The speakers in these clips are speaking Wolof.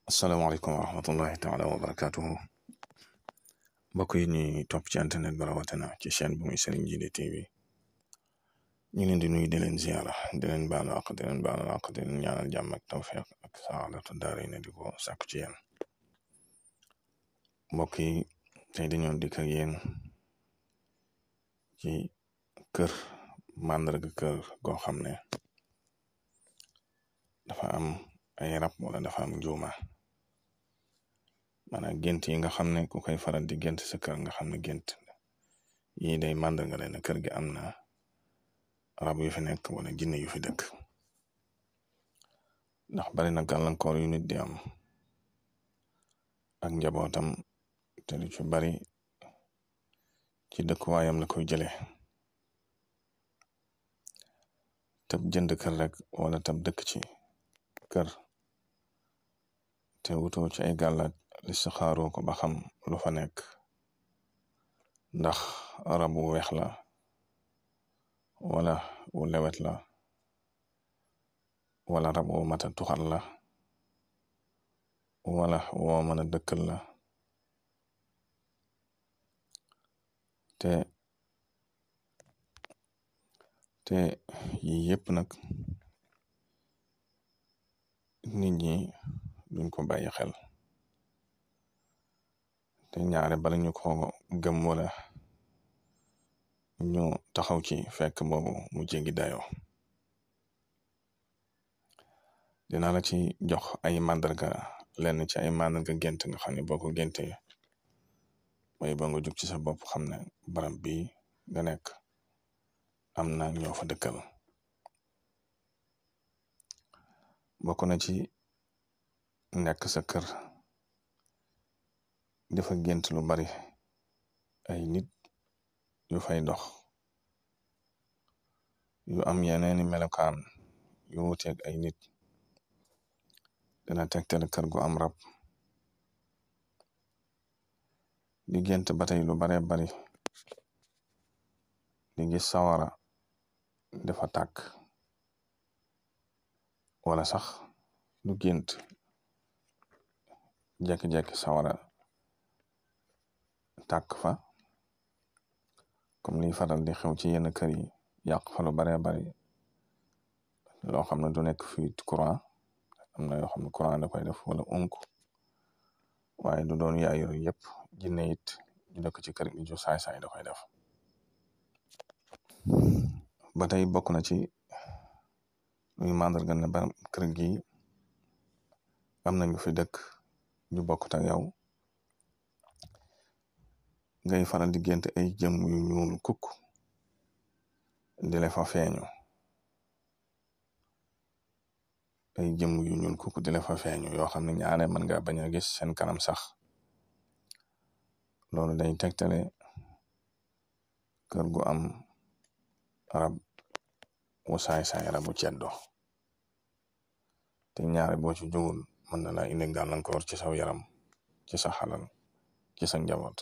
asalaamaaleykum wa rahmatullahi taala wa barakatuhu mbokk yi ñuy topp ci internet bi rawatina ci chaîne bu muy Serigne Djily TV ñu leen di nuyu di leen ziara di leen baalu àq di leen baalu àq di leen ñaanal jàmm ak tawfiq ak saadatu daarayni di ko sàkku ci yéen mbokk yi tey dañoo dikk ak yéen ci kër màndarga kër goo xam ne dafa am ay rab wala dafa am njuuma maanaam gént yi nga xam ne ku koy faral di gént sa kër nga xam ne gént yi day màndarga leen ne kër gi am na rab yu fi nekk wala jinne yu fi dëkk ndax bari na gàllankoor yu nit di am ak njabootam te lu ci bari ci dëkkuwaayam la koy jëlee tab jënd kër rek wala tab dëkk ci kër te wutoo ci ay gàllaat li saxaaroo ko ba xam lu fa nekk ndax rab wu weex la wala wu lewet la wala rab wu mata tuxal la wala woo mën a dëkkal la te yi yëpp nag nit ñi duñ ko bàyyi xel te ñaare bala ñu ko gëm wala ñu taxaw ci fekk boobu mu jéggi dayoo dina la ci jox ay màndarga lenn ci ay màndarga gént nga xam ne boo ko géntee mooy ba nga jug ci sa bopp xam ne barab bi nga nekk am na ñoo fa dëkkal bokk na ci nekk sa kër dafa gént lu bari ay nit yu fay dox yu am yeneeni melokaan yu wuteeg ay nit dina tegtal kër gu am rab di gént ba tey lu bare bari di gis sawara dafa tàkk wala sax lu gént jekki-jekki sawara tàkk fa comme liy faral di xew ci yenn kër yi yàq fa lu bare bari loo xam ne du nekk fuite courant am na yoo xam ne courant da koy def wala waaye du doon yaayu yëpp jinne it ñu dëkk ci kër gi ju saay-saay da koy def ba tey bokk na ci luy màndarga ne ba kër gi am na ñu fi dëkk ñu bokkut ak yow ngay faral di gént ay jëm yu ñuul kukk di la fa feeñu ay jëm yu ñuul kukk di la fa feeñu yoo xam ne ñaare mën nga bañ a gis seen kanam sax loolu day tegtale kër gu am rab wu saay-saay rabu ceddo te ñaare boo ci jugul mën na la indi gàllankoor ci saw yaram ci sa xalal ci sa njaboot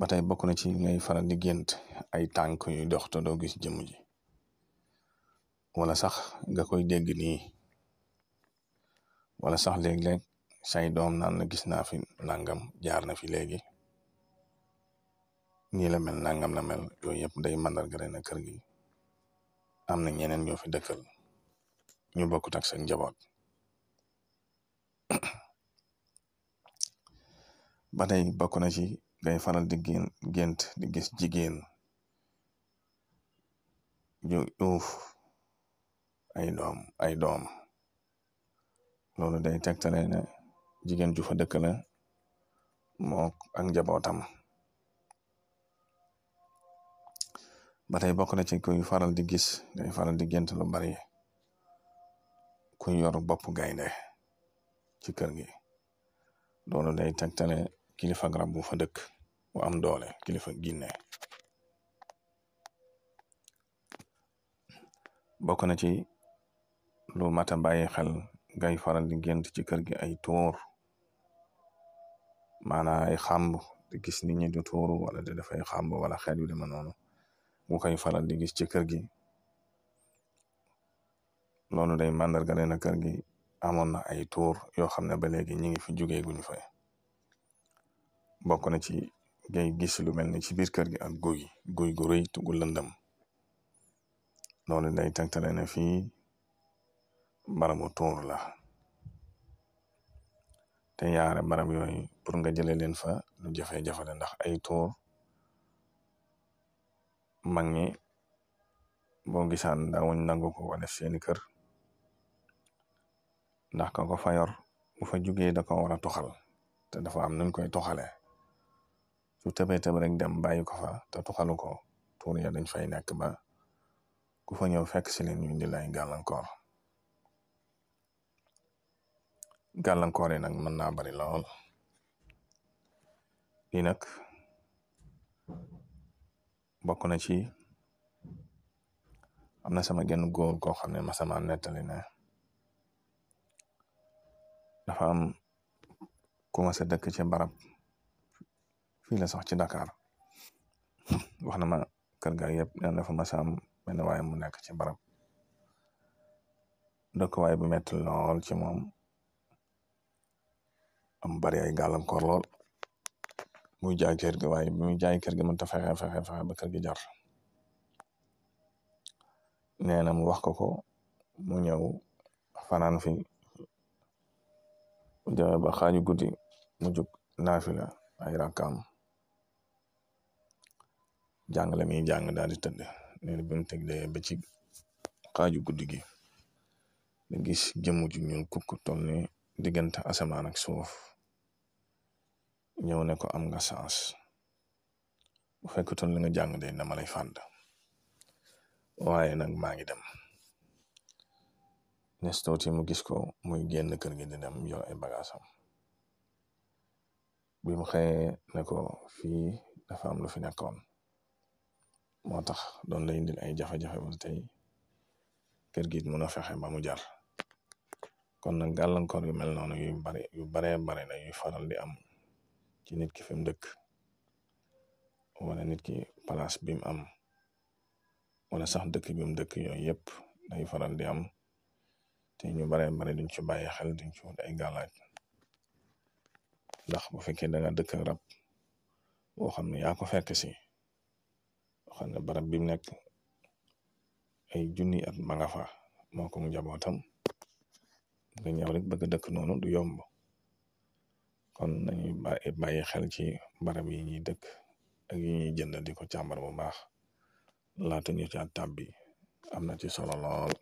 ba tey bokk na ci ngay faral di gént ay tànk yu dox te doo gis jëmm ji wala sax nga koy dégg nii wala sax léeg-léeg say doom naan la gis naa fi nangam jaar na fi léegi nii la mel nangam la mel yooyu yëpp day mandarga na kër gi am na ñeneen ñoo fi dëkkal ñu bokkut ak seen njaboot ba tey bokk na ci ngay faral di gént di gis jigéen ju uuf ay doom loolu day tegtale ne jigéen ju fa dëkk la moo ak njabootam ba tey bokk na ci kuy faral di gis ngay faral di gént lu bari kuy yor bopp gaynde ci kër gi loolu day tegtale kilifa rab bu fa dëkk bu am doole kilifa ginne bokk na ci lu mata bàyyi xel ngay faral di gént ci kër gi ay tuur maanaam ay xàmb di gis nit ñi di tuuru wala di dafay xàmb wala xeet yu dema noonu mu koy faral di gis ci kër gi loolu day màndargale na kër gi amoon na ay tuur yoo xam ne ba léegi ñi ngi fi jugee guñ fa bokk na ci ngay gis lu mel ni ci biir kër gi ak guy gu rëy gu lëndëm loolu day tegtale ne fii barabu tuur la te yaare barab yooyu pour nga jële leen fa lu jafe-jafe la ndax ay tuur mag ñi boo gisaan daawuñ nangu ko ko def seeni kër ndax ka ko fa yor bu fa jugee da ko war a toxal te dafa am nuñ koy toxale su tëbee tëb rek dem bàyyi ko fa te toxalu ko tuur ya dañ fay nekk ba ku fa ñëw fekk si leen ñu indi lay gàllankoor yi nag mën naa bari lool lii nag bokk na ci am na sama genn góor koo xam ne ma sama nettali ne dafa am ku ma sa dëkk ci barab fii la sax ci Dakar wax na ma kër ga yëpp nee na fa ma sa am benn waaye mu nekk ci barab dëkkuwaay bu metti lool ci moom am bari ay gàllankoor lool muy jaay kër gi waaye bi muy jaay kër gi mën ta fexe ba kër gi jar nee na mu wax ko mu ñëw fanaan fi jawe ba xaaju guddi mu jug naafila ay rakkaam jàngale mi jàng daal di tëdd nee na bi mu tëddee ba ci xaaju guddi gi da gis jëmm ju ñuul kukk toll ni diggante asamaan ak suuf ñëw ne ko am nga saas bu fekkutoon li nga jàng de dama lay fàdd waaye nag maa ngi dem nes tuuti mu gis ko muy génn kër gi di dem yor ay bagaasam bi mu xëyee ne ko fii dafa am lu fi nekkoon moo tax doon la indil ay jafe-jafe ba tey kër gi mën a fexe ba mu jar kon nag gàllankoor yu mel noonu yu baree bare la yuy faral di am ci nit ki fi mu dëkk wala nit ki place bi mu am wala sax dëkk bi mu dëkk yooyu yëpp day faral di am te ñu baree bare duñ ci bàyyi xel duñ ci wut ay gàllaaj ndax bu fekkee da nga dëkk rab boo xam ne yaa ko fekk si boo xam ne barab bi mu nekk ay junni at ma nga fa moo ko mu njabootam nga ñëw rek bëgg dëkk noonu du yomb kon nañuy bàyyi xel ci barab yi ñuy dëkk ak yi ñuy jënd di ko càmbar bu baax laata ñu ca tàbbi am na ci solo lool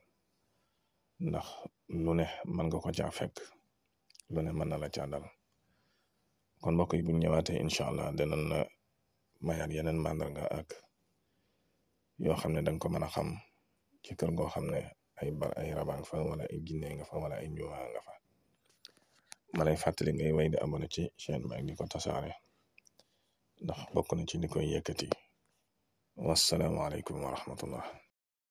ndax lu ne mën nga ko caa fekk lu ne mën na la caa dal kon mbokk yi bu ñëwaatee incha allah dinañ la mayaat yeneen màndarga ak yoo xam ne danga ko mën a xam ci kër goo xam ne ay rabang fa wala ay jinne nga fa wala ay njuuma nga fa ma lay fàttali ngay way di abonné ci chaîne bi ak di ko tasaare ndax bokk na ci li koy yëkkati wasalaamualeykum wa rahmatullah